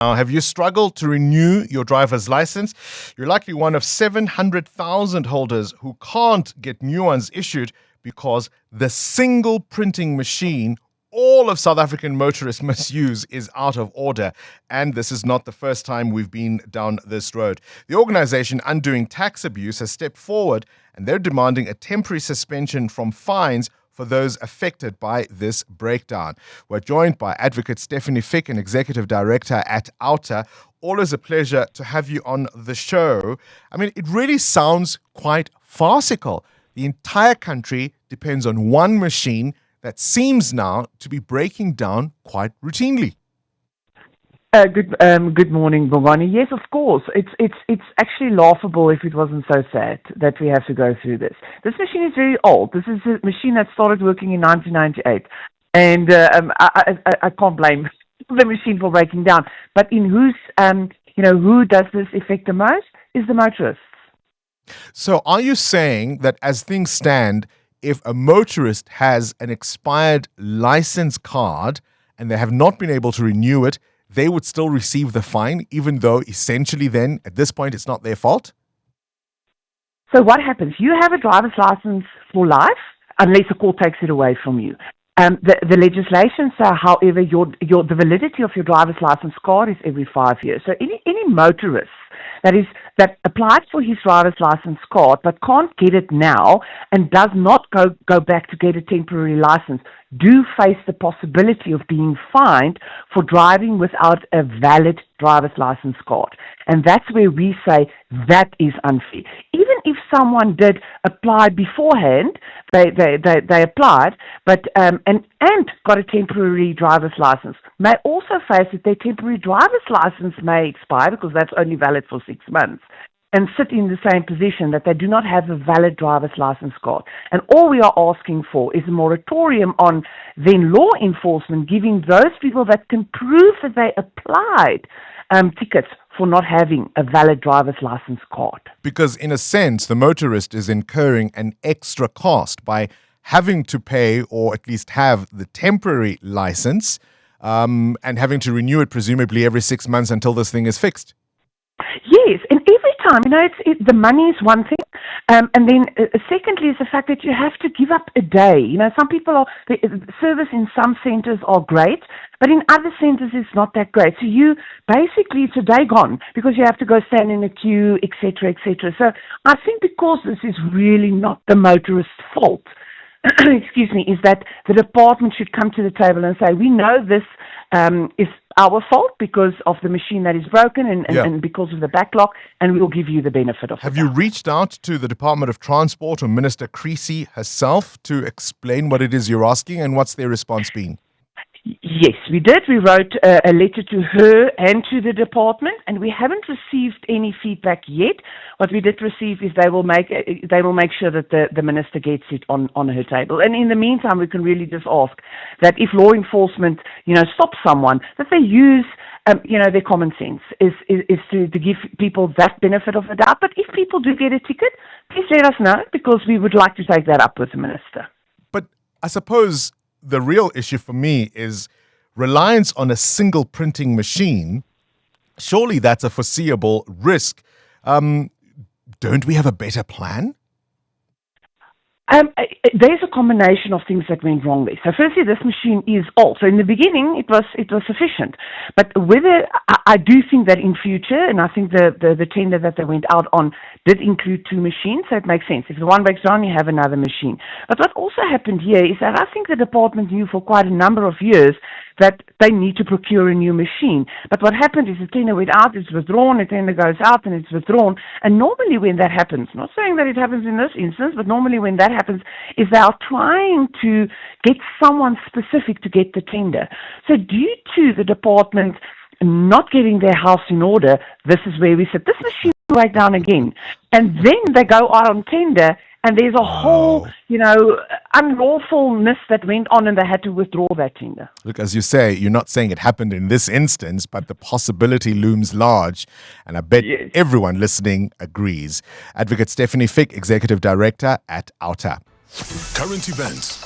Now, have you struggled to renew your driver's license? You're likely one of 700,000 holders who can't get new ones issued because the single printing machine all of South African motorists must use is out of order. And this is not the first time we've been down this road. The organization Undoing Tax Abuse has stepped forward and they're demanding a temporary suspension from fines for those affected by this breakdown. We're joined by Advocate Stephanie Fick, an Executive Director at OUTA. Always a pleasure to have you on the show. I mean, it really sounds quite farcical. The entire country depends on one machine that seems now to be breaking down quite routinely. Good morning, Bongani. Yes, of course. It's actually laughable if it wasn't so sad that we have to go through this. This machine is very old. This is a machine that started working in 1998, and I can't blame the machine for breaking down. But in who does this affect the most is the motorists. So, are you saying that as things stand, if a motorist has an expired license card and they have not been able to renew it, they would still receive the fine, even though essentially then, at this point, it's not their fault? So what happens? You have a driver's license for life, unless a court takes it away from you. The legislation says, however, the validity of your driver's license card is every 5 years. So any motorist that applied for his driver's license card but can't get it now and does not go back to get a temporary license do face the possibility of being fined for driving without a valid driver's license card. And that's where we say that is unfair. Even if someone did apply beforehand, they applied, but and got a temporary driver's license, may also face that their temporary driver's license may expire because that's only valid for 6 months, and sit in the same position that they do not have a valid driver's license card. And all we are asking for is a moratorium on then law enforcement giving those people that can prove that they applied tickets for not having a valid driver's license card. Because in a sense, the motorist is incurring an extra cost by having to pay or at least have the temporary license and having to renew it presumably every 6 months until this thing is fixed. Yes, and every time, the money is one thing, and then secondly is the fact that you have to give up a day. Some people the service in some centres are great, but in other centres it's not that great. So it's a day gone because you have to go stand in a queue, etc., etc. So I think because this is really not the motorist's fault, excuse me, is that the department should come to the table and say, we know this is our fault because of the machine that is broken and because of the backlog, and we will give you the benefit of it. Have you reached out to the Department of Transport or Minister Creasy herself to explain what it is you're asking, and what's their response been? Yes, we did. We wrote a letter to her and to the department, and we haven't received any feedback yet. What we did receive is they will make sure that the minister gets it on her table. And in the meantime, we can really just ask that if law enforcement, stops someone, that they use their common sense is to give people that benefit of the doubt. But if people do get a ticket, please let us know because we would like to take that up with the minister. But I suppose the real issue for me is reliance on a single printing machine. Surely that's a foreseeable risk. Don't we have a better plan? There's a combination of things that went wrong there. So firstly, this machine is old. So in the beginning, it was sufficient. But whether I do think that in future, and I think the tender that they went out on did include 2 machines, so it makes sense. If the one breaks down, you have another machine. But what also happened here is that I think the department knew for quite a number of years that they need to procure a new machine. But what happened is the tender went out, it's withdrawn, the tender goes out and it's withdrawn. And normally when that happens, not saying that it happens in this instance, but normally when that happens is they are trying to get someone specific to get the tender. So due to the department not getting their house in order, this is where we said, this machine will break down again. And then they go out on tender and there's a whole, unlawfulness that went on and they had to withdraw that tender. Look, as you say, you're not saying it happened in this instance, but the possibility looms large. And I bet everyone listening agrees. Advocate Stephanie Fick, Executive Director at OUTA. Current events,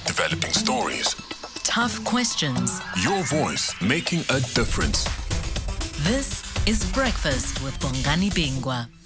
developing stories, tough questions. Your voice making a difference. This is Breakfast with Bongani Bingwa.